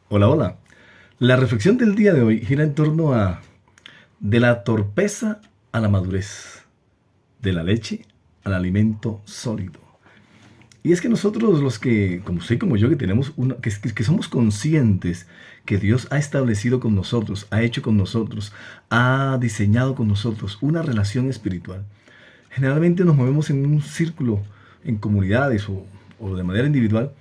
Hola, hola. La reflexión del día de hoy gira en torno a de la torpeza a la madurez, de la leche al alimento sólido. Y es que nosotros los que, como usted y como yo, que tenemos que somos conscientes que Dios ha establecido con nosotros, ha hecho con nosotros, ha diseñado con nosotros una relación espiritual. Generalmente nos movemos en un círculo, en comunidades o de manera individual,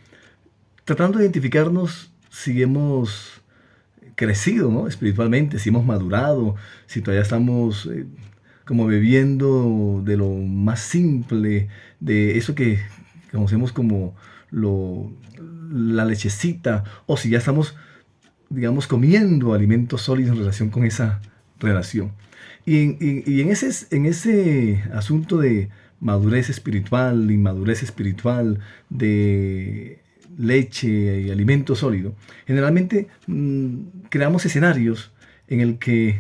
tratando de identificarnos si hemos crecido, ¿no? Espiritualmente, si hemos madurado, si todavía estamos como bebiendo de lo más simple, de eso que conocemos como lo, la lechecita, o si ya estamos, digamos, comiendo alimentos sólidos en relación con esa relación. Y en ese asunto de madurez espiritual, inmadurez espiritual, de leche y alimento sólido, generalmente creamos escenarios en el que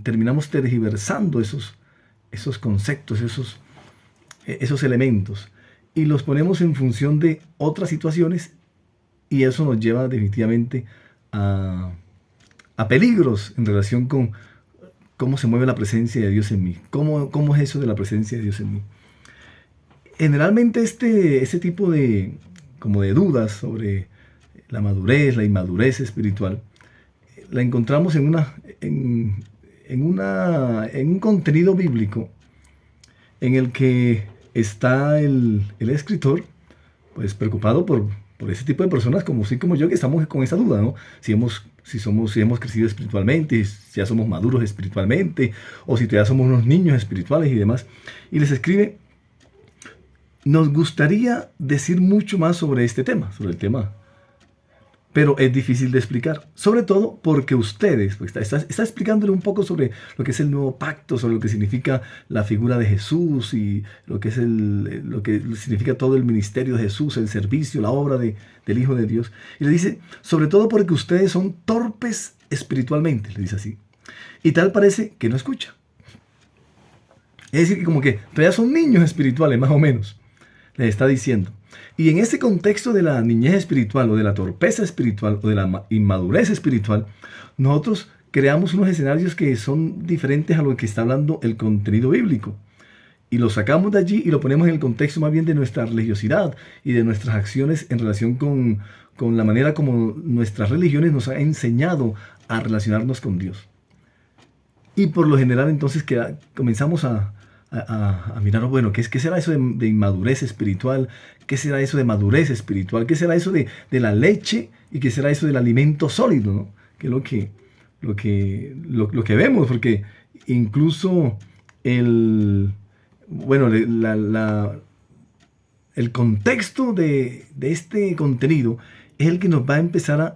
terminamos tergiversando esos conceptos, esos elementos, y los ponemos en función de otras situaciones, y eso nos lleva definitivamente a, a peligros en relación con cómo se mueve la presencia de Dios en mí, cómo es eso de la presencia de Dios en mí. Generalmente este tipo de, como de dudas sobre la madurez, la inmadurez espiritual, la encontramos en un contenido bíblico en el que está el escritor pues preocupado por ese tipo de personas como sí como yo que estamos con esa duda, ¿no? Si hemos crecido espiritualmente, si ya somos maduros espiritualmente, o si todavía somos unos niños espirituales y demás. Y les escribe, nos gustaría decir mucho más sobre este tema, sobre el tema, pero es difícil de explicar, sobre todo porque ustedes, pues, está explicándole un poco sobre lo que es el nuevo pacto, sobre lo que significa la figura de Jesús y lo que es lo que significa todo el ministerio de Jesús, el servicio, la obra del Hijo de Dios. Y le dice, sobre todo porque ustedes son torpes espiritualmente, le dice así. Y tal parece que no escucha. Es decir, que como que todavía son niños espirituales, más o menos, les está diciendo. Y en ese contexto de la niñez espiritual o de la torpeza espiritual o de la inmadurez espiritual, nosotros creamos unos escenarios que son diferentes a lo que está hablando el contenido bíblico. Y lo sacamos de allí y lo ponemos en el contexto más bien de nuestra religiosidad y de nuestras acciones en relación con la manera como nuestras religiones nos han enseñado a relacionarnos con Dios. Y por lo general entonces comenzamos a mirar, bueno, ¿qué será eso de inmadurez espiritual? ¿Qué será eso de madurez espiritual? ¿Qué será eso de la leche? ¿Y qué será eso del alimento sólido? ¿No? Que es lo que vemos, porque incluso el, bueno, el contexto de este contenido es el que nos va a empezar a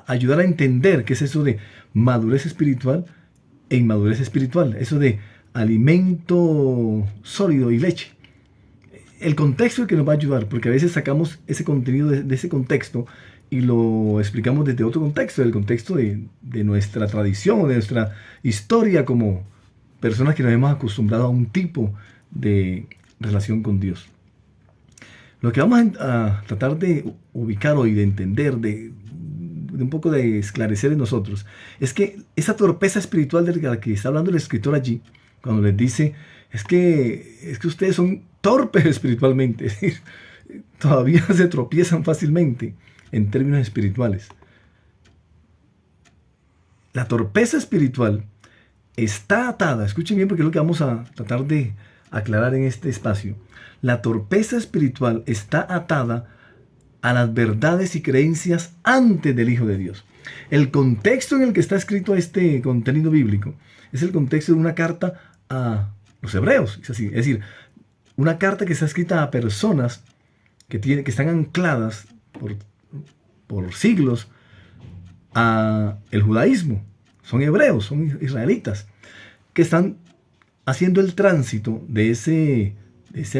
ayudar a entender qué es eso de madurez espiritual e inmadurez espiritual, eso de alimento sólido y leche. El contexto es el que nos va a ayudar, porque a veces sacamos ese contenido de ese contexto y lo explicamos desde otro contexto, del contexto de nuestra tradición, de nuestra historia como personas que nos hemos acostumbrado a un tipo de relación con Dios. Lo que vamos a tratar de ubicar hoy, de entender, de un poco de esclarecer en nosotros, es que esa torpeza espiritual de la que está hablando el escritor allí, cuando les dice, es que ustedes son torpes espiritualmente, es decir, todavía se tropiezan fácilmente en términos espirituales. La torpeza espiritual está atada, escuchen bien porque es lo que vamos a tratar de aclarar en este espacio. La torpeza espiritual está atada a las verdades y creencias antes del Hijo de Dios. El contexto en el que está escrito este contenido bíblico es el contexto de una carta a los hebreos. Es así, es decir, una carta que está escrita a personas que están ancladas por siglos a el judaísmo. Son hebreos, son israelitas, que están haciendo el tránsito de ese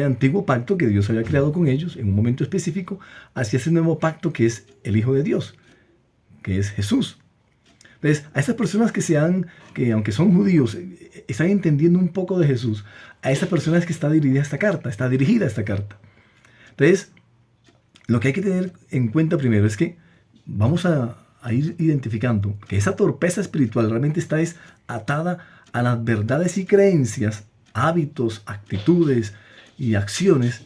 antiguo pacto que Dios había creado con ellos en un momento específico hacia ese nuevo pacto que es el Hijo de Dios, que es Jesús. Entonces, a esas personas que aunque son judíos, están entendiendo un poco de Jesús, a esas personas que está dirigida esta carta. Entonces, lo que hay que tener en cuenta primero es que vamos a ir identificando que esa torpeza espiritual realmente está atada a las verdades y creencias, hábitos, actitudes y acciones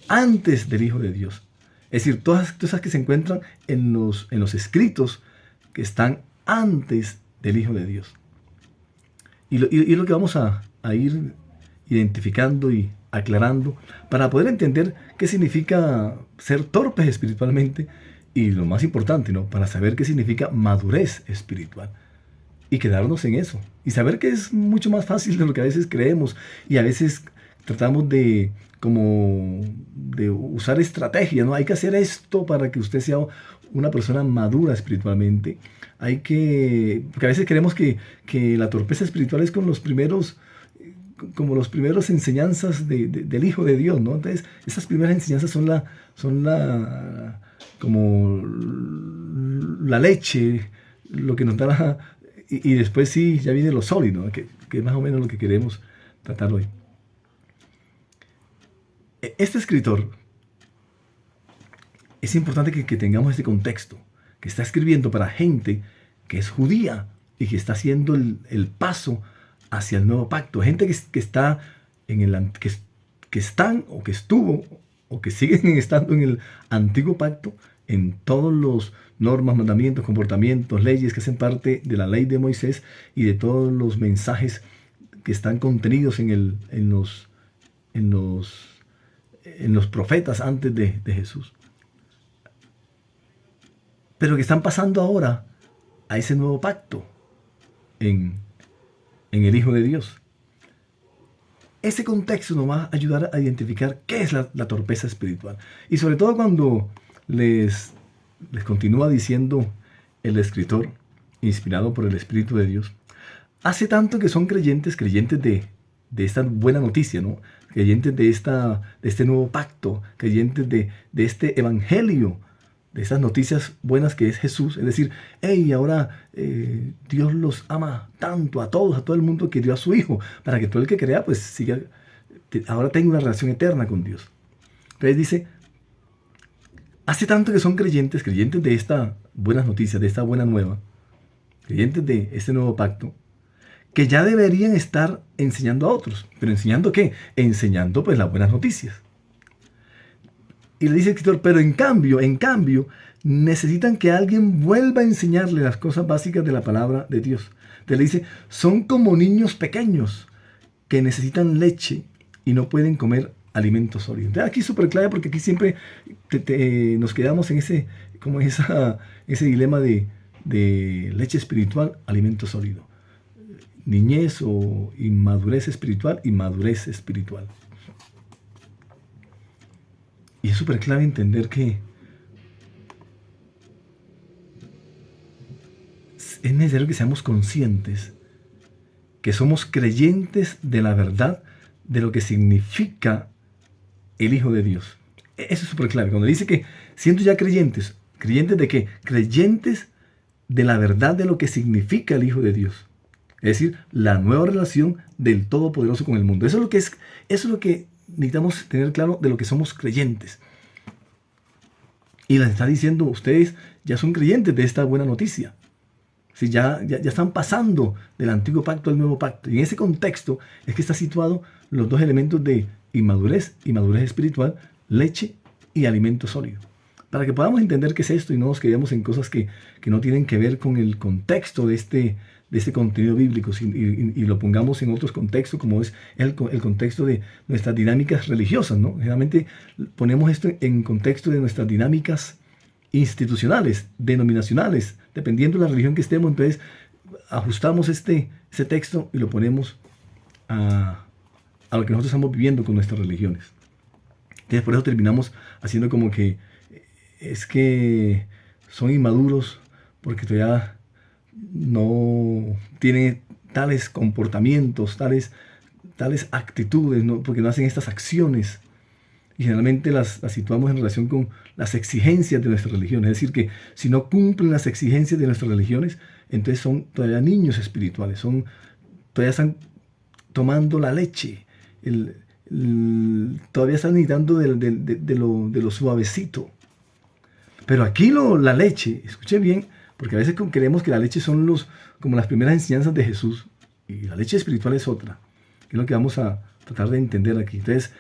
antes del Hijo de Dios. Es decir, todas esas que se encuentran en los escritos que están antes del Hijo de Dios. Y lo que vamos a ir identificando y aclarando para poder entender qué significa ser torpes espiritualmente y lo más importante, ¿no? Para saber qué significa madurez espiritual y quedarnos en eso y saber que es mucho más fácil de lo que a veces creemos y a veces tratamos de usar estrategias, ¿no? Hay que hacer esto para que usted sea una persona madura espiritualmente. Porque a veces creemos que la torpeza espiritual es con los primeros enseñanzas del Hijo de Dios, ¿no? Entonces, esas primeras enseñanzas como la leche, lo que nos da y después sí, ya viene lo sólido, ¿no? que es más o menos lo que queremos tratar hoy. Este escritor, es importante que tengamos este contexto, que está escribiendo para gente que es judía y que está haciendo el paso hacia el nuevo pacto. Gente que está que están o que estuvo o que siguen estando en el antiguo pacto, en todos los normas, mandamientos, comportamientos, leyes que hacen parte de la ley de Moisés y de todos los mensajes que están contenidos en los profetas antes de Jesús. Pero que están pasando ahora a ese nuevo pacto en el Hijo de Dios. Ese contexto nos va a ayudar a identificar qué es la torpeza espiritual. Y sobre todo cuando les continúa diciendo el escritor, inspirado por el Espíritu de Dios, hace tanto que son creyentes de esta buena noticia, ¿no? Creyentes de este nuevo pacto, creyentes de este evangelio, de estas noticias buenas que es Jesús. Es decir, hey, ahora Dios los ama tanto a todos, a todo el mundo, que dio a su Hijo, para que todo el que crea, pues siga, ahora tenga una relación eterna con Dios. Entonces dice, hace tanto que son creyentes de esta buena noticia, de esta buena nueva, creyentes de este nuevo pacto, que ya deberían estar enseñando a otros. ¿Pero enseñando qué? Enseñando pues las buenas noticias. Y le dice el escritor, pero en cambio, necesitan que alguien vuelva a enseñarle las cosas básicas de la palabra de Dios. Entonces le dice, son como niños pequeños que necesitan leche y no pueden comer alimentos sólidos. Entonces aquí es súper clave porque aquí siempre nos quedamos en ese dilema de leche espiritual, alimento sólido. Niñez o inmadurez espiritual y madurez espiritual. Y es súper clave entender que es necesario que seamos conscientes que somos creyentes de la verdad de lo que significa el Hijo de Dios. Eso es súper clave. Cuando dice que siendo ya creyentes, ¿creyentes de qué? Creyentes de la verdad de lo que significa el Hijo de Dios. Es decir, la nueva relación del Todopoderoso con el mundo. Eso es lo que necesitamos tener claro de lo que somos creyentes. Y les está diciendo, ustedes ya son creyentes de esta buena noticia. Sí, ya están pasando del antiguo pacto al nuevo pacto. Y en ese contexto es que está situado los dos elementos de inmadurez y madurez espiritual, leche y alimento sólido. Para que podamos entender qué es esto y no nos quedemos en cosas que no tienen que ver con el contexto de este contenido bíblico y lo pongamos en otros contextos, como es el contexto de nuestras dinámicas religiosas, ¿no? Generalmente ponemos esto en contexto de nuestras dinámicas institucionales, denominacionales, dependiendo de la religión que estemos. Entonces ajustamos ese texto y lo ponemos a lo que nosotros estamos viviendo con nuestras religiones. Entonces por eso terminamos haciendo como que es que son inmaduros porque todavía no tienen tales comportamientos, tales actitudes, ¿no? Porque no hacen estas acciones. Y generalmente las situamos en relación con las exigencias de nuestra religión. Es decir, que si no cumplen las exigencias de nuestras religiones, entonces son todavía niños espirituales, todavía están tomando la leche, todavía están necesitando de lo suavecito. Pero aquí la leche, escuchen bien, porque a veces creemos que la leche son como las primeras enseñanzas de Jesús, y la leche espiritual es otra, que es lo que vamos a tratar de entender aquí. Entonces,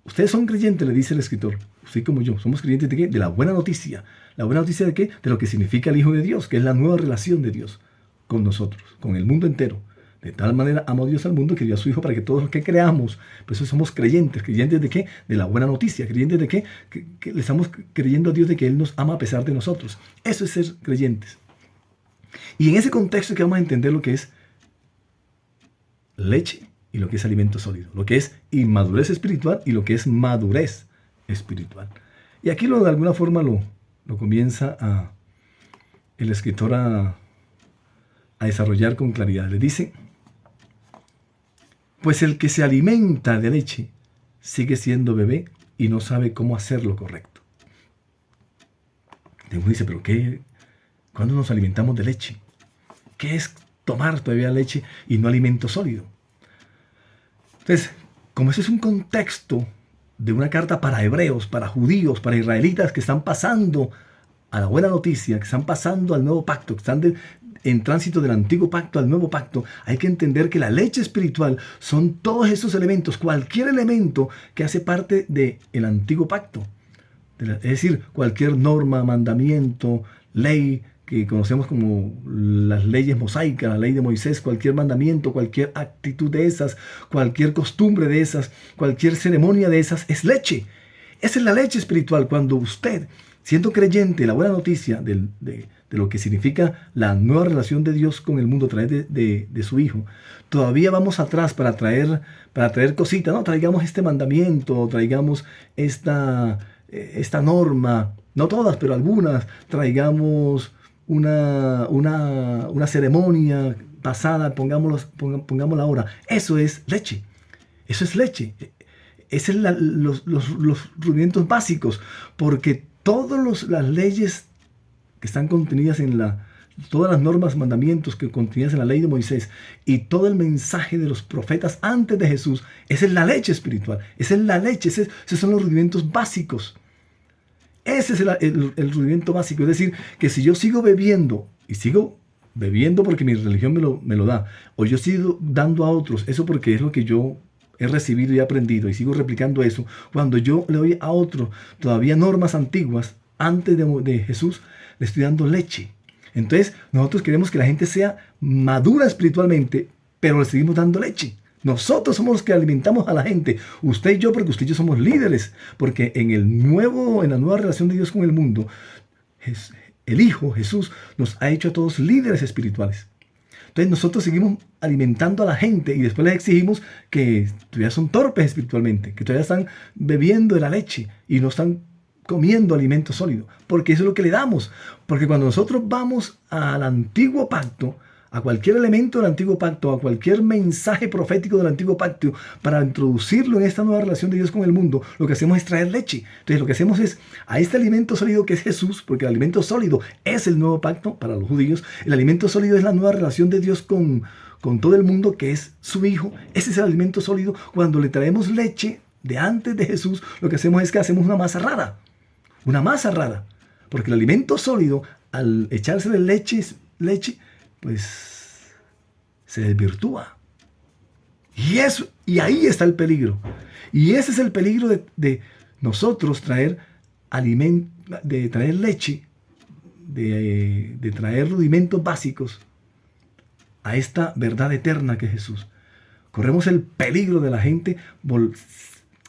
ustedes son creyentes, le dice el escritor, usted como yo, somos creyentes de qué? De la buena noticia. ¿La buena noticia de qué? De lo que significa el Hijo de Dios, que es la nueva relación de Dios con nosotros, con el mundo entero. De tal manera amó Dios al mundo que dio a su Hijo para que todos los que creamos, pues eso somos creyentes. ¿Creyentes de qué? De la buena noticia. ¿Creyentes de qué? Que le estamos creyendo a Dios de que Él nos ama a pesar de nosotros. Eso es ser creyentes. Y en ese contexto que vamos a entender lo que es leche y lo que es alimento sólido. Lo que es inmadurez espiritual y lo que es madurez espiritual. Y aquí de alguna forma lo comienza el escritor a desarrollar con claridad. Le dice: pues el que se alimenta de leche sigue siendo bebé y no sabe cómo hacer lo correcto. Y uno dice, ¿pero qué? ¿Cuándo nos alimentamos de leche? ¿Qué es tomar todavía leche y no alimento sólido? Entonces, como ese es un contexto de una carta para hebreos, para judíos, para israelitas que están pasando a la buena noticia, que están pasando al nuevo pacto, que están en tránsito del antiguo pacto al nuevo pacto, hay que entender que la leche espiritual son todos esos elementos, cualquier elemento que hace parte del antiguo pacto. Es decir, cualquier norma, mandamiento, ley que conocemos como las leyes mosaicas, la ley de Moisés, cualquier mandamiento, cualquier actitud de esas, cualquier costumbre de esas, cualquier ceremonia de esas, es leche. Esa es la leche espiritual. Cuando usted, siendo creyente, la buena noticia de lo que significa la nueva relación de Dios con el mundo a través de su Hijo, todavía vamos atrás para traer cositas, no traigamos este mandamiento, traigamos esta norma, no todas, pero algunas, traigamos una ceremonia pasada, pongámosla ahora. Eso es leche. Eso es leche. Esos son los rudimentos básicos, porque todas las leyes que están contenidas todas las normas, mandamientos que contenidas en la ley de Moisés y todo el mensaje de los profetas antes de Jesús, esa es la leche espiritual, esa es la leche, esos son los rudimentos básicos. Ese es el rudimento básico, es decir, que si yo sigo bebiendo, y sigo bebiendo porque mi religión me lo da, o yo sigo dando a otros, eso porque es lo que yo he recibido y he aprendido, y sigo replicando eso, cuando yo le doy a otro todavía normas antiguas, antes de Jesús, le estoy dando leche. Entonces, nosotros queremos que la gente sea madura espiritualmente, pero le seguimos dando leche. Nosotros somos los que alimentamos a la gente, usted y yo, porque usted y yo somos líderes, porque en la nueva relación de Dios con el mundo, el Hijo, Jesús, nos ha hecho a todos líderes espirituales. Entonces nosotros seguimos alimentando a la gente y después les exigimos que todavía son torpes espiritualmente, que todavía están bebiendo de la leche y no están comiendo alimento sólido, porque eso es lo que le damos. Porque cuando nosotros vamos al antiguo pacto, a cualquier elemento del antiguo pacto, a cualquier mensaje profético del antiguo pacto, para introducirlo en esta nueva relación de Dios con el mundo, lo que hacemos es traer leche. Entonces lo que hacemos es, a este alimento sólido que es Jesús, porque el alimento sólido es el nuevo pacto para los judíos, el alimento sólido es la nueva relación de Dios con todo el mundo, que es su Hijo. Ese es el alimento sólido. Cuando le traemos leche de antes de Jesús, lo que hacemos es que hacemos una masa rara, porque el alimento sólido, al echarse de leche, pues se desvirtúa. Y ahí está el peligro. Y ese es el peligro de nosotros traer de traer leche, de traer rudimentos básicos a esta verdad eterna que es Jesús. Corremos el peligro de la gente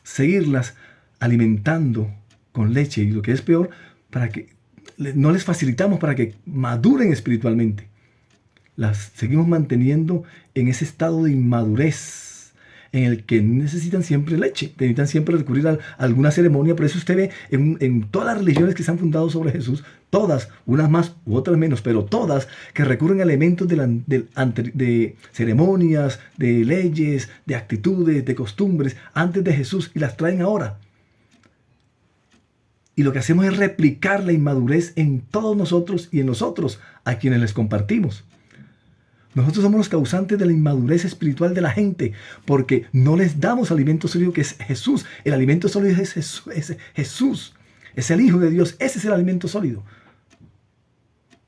seguirlas alimentando con leche, y lo que es peor, para que no les facilitamos para que maduren espiritualmente. Las seguimos manteniendo en ese estado de inmadurez en el que necesitan siempre leche, necesitan siempre recurrir a alguna ceremonia. Por eso usted ve en todas las religiones que se han fundado sobre Jesús, todas, unas más u otras menos, pero todas que recurren a elementos de ceremonias, de leyes, de actitudes, de costumbres antes de Jesús, y las traen ahora. Y lo que hacemos es replicar la inmadurez en todos nosotros y en nosotros a quienes les compartimos. Nosotros somos los causantes de la inmadurez espiritual de la gente, porque no les damos alimento sólido, que es Jesús. El alimento sólido es Jesús. es el Hijo de Dios, ese es el alimento sólido.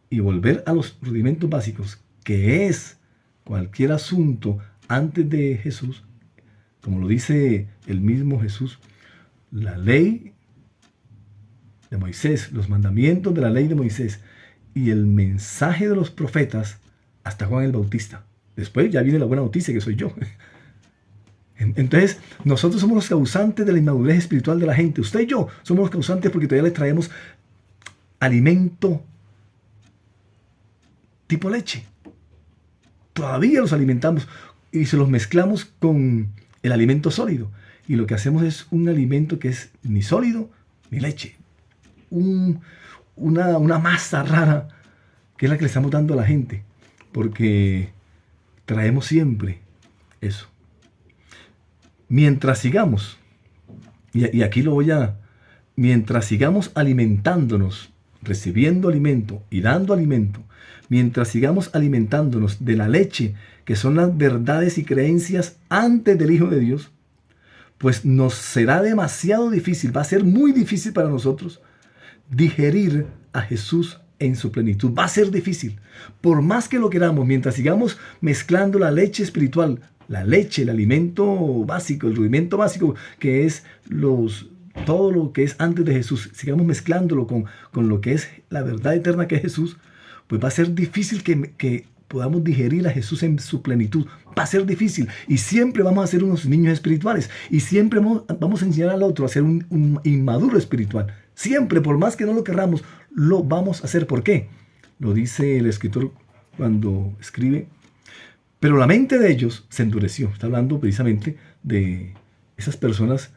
Y volver a los rudimentos básicos, que es cualquier asunto antes de Jesús, como lo dice el mismo Jesús, la ley de Moisés, los mandamientos de la ley de Moisés y el mensaje de los profetas hasta Juan el Bautista. Después ya viene la buena noticia, que soy yo. Entonces, nosotros somos los causantes de la inmadurez espiritual de la gente. Usted y yo somos los causantes porque todavía les traemos alimento tipo leche. Todavía los alimentamos y se los mezclamos con el alimento sólido. Y lo que hacemos es un alimento que es ni sólido ni leche. Una masa rara que es la que le estamos dando a la gente. Porque traemos siempre eso. Mientras sigamos, y aquí lo voy a, mientras sigamos alimentándonos, recibiendo alimento y dando alimento, mientras sigamos alimentándonos de la leche, que son las verdades y creencias antes del Hijo de Dios, pues nos será demasiado difícil, va a ser muy difícil para nosotros digerir a Jesús en su plenitud. Va a ser difícil. Por más que lo queramos, mientras sigamos mezclando la leche espiritual, la leche, el alimento básico, el rudimento básico, que es todo lo que es antes de Jesús, sigamos mezclándolo con lo que es la verdad eterna que es Jesús, pues va a ser difícil que podamos digerir a Jesús en su plenitud. Va a ser difícil. Y siempre vamos a ser unos niños espirituales. Y siempre vamos a enseñar al otro a ser un inmaduro espiritual. Siempre, por más que no lo querramos, lo vamos a hacer. ¿Por qué? Lo dice el escritor cuando escribe: pero la mente de ellos se endureció. Está hablando precisamente de esas personas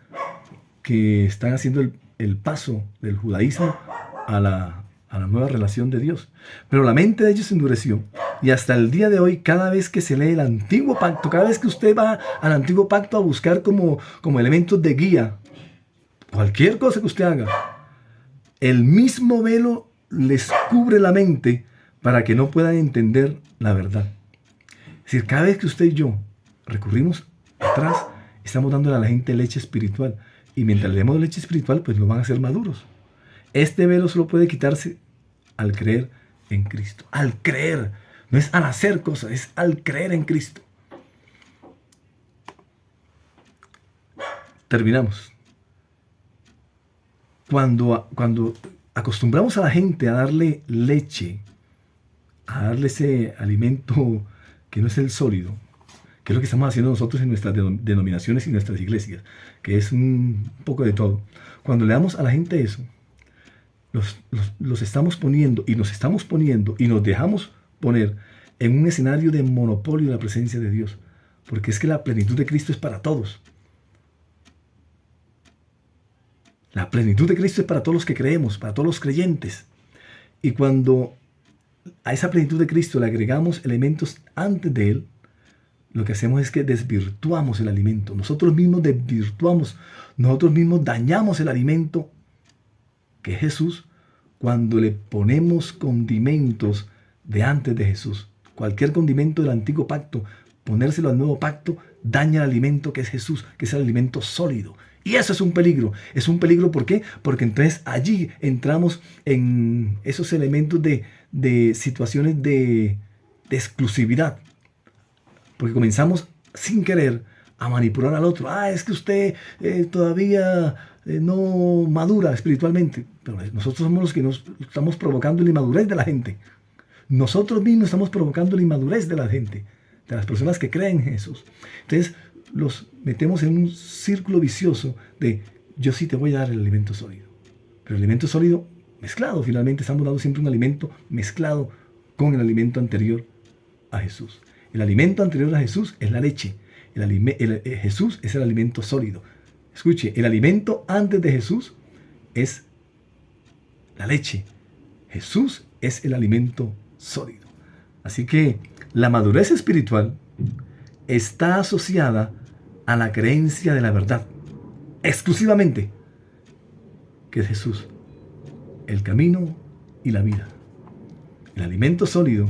que están haciendo el paso del judaísmo a la nueva relación de Dios. Pero la mente de ellos se endureció. Y hasta el día de hoy, cada vez que se lee el antiguo pacto, cada vez que usted va al antiguo pacto a buscar como elementos de guía, cualquier cosa que usted haga, el mismo velo les cubre la mente para que no puedan entender la verdad. Es decir, cada vez que usted y yo recurrimos atrás, estamos dándole a la gente leche espiritual. Y mientras le demos leche espiritual, pues no van a ser maduros. Este velo solo puede quitarse al creer en Cristo. Al creer. No es al hacer cosas, es al creer en Cristo. Terminamos. Cuando acostumbramos a la gente a darle leche, a darle ese alimento que no es el sólido, que es lo que estamos haciendo nosotros en nuestras denominaciones y nuestras iglesias, que es un poco de todo. Cuando le damos a la gente eso, los estamos poniendo y nos estamos poniendo y nos dejamos poner en un escenario de monopolio de la presencia de Dios, porque es que la plenitud de Cristo es para todos. La plenitud de Cristo es para todos los que creemos, para todos los creyentes. Y cuando a esa plenitud de Cristo le agregamos elementos antes de Él, lo que hacemos es que desvirtuamos el alimento. Nosotros mismos desvirtuamos, nosotros mismos dañamos el alimento que es Jesús cuando le ponemos condimentos de antes de Jesús. Cualquier condimento del antiguo pacto, ponérselo al nuevo pacto, daña el alimento que es Jesús, que es el alimento sólido. Y eso es un peligro. Es un peligro, ¿por qué? Porque entonces allí entramos en esos elementos de situaciones de exclusividad. Porque comenzamos sin querer a manipular al otro. Es que usted todavía no madura espiritualmente. Pero nosotros somos los que nos estamos provocando la inmadurez de la gente. Nosotros mismos estamos provocando la inmadurez de la gente, de las personas que creen en Jesús. Entonces los metemos en un círculo vicioso de yo sí te voy a dar el alimento sólido. Pero el alimento sólido mezclado, finalmente estamos dando siempre un alimento mezclado con el alimento anterior a Jesús. El alimento anterior a Jesús es la leche. Jesús es el alimento sólido. Escuche, el alimento antes de Jesús es la leche. Jesús es el alimento sólido. Así que la madurez espiritual está asociada a la creencia de la verdad, exclusivamente, que es Jesús, el camino y la vida. El alimento sólido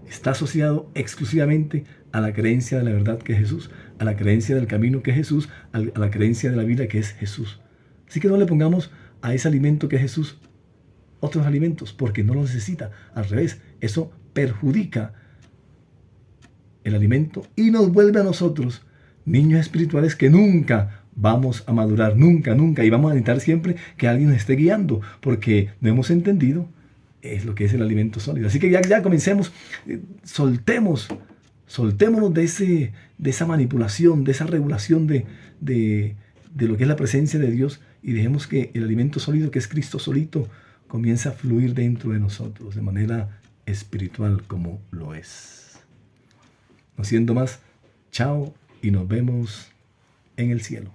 está asociado exclusivamente a la creencia de la verdad que es Jesús, a la creencia del camino que es Jesús, a la creencia de la vida que es Jesús. Así que no le pongamos a ese alimento que es Jesús otros alimentos porque no lo necesita. Al revés, eso perjudica el alimento y nos vuelve a nosotros niños espirituales que nunca vamos a madurar, nunca, nunca, y vamos a necesitar siempre que alguien nos esté guiando porque no hemos entendido es lo que es el alimento sólido. Así que ya comencemos, soltémonos de esa manipulación, de esa regulación de lo que es la presencia de Dios y dejemos que el alimento sólido, que es Cristo solito, comience a fluir dentro de nosotros de manera espiritual como lo es. No siendo más, chao y nos vemos en el cielo.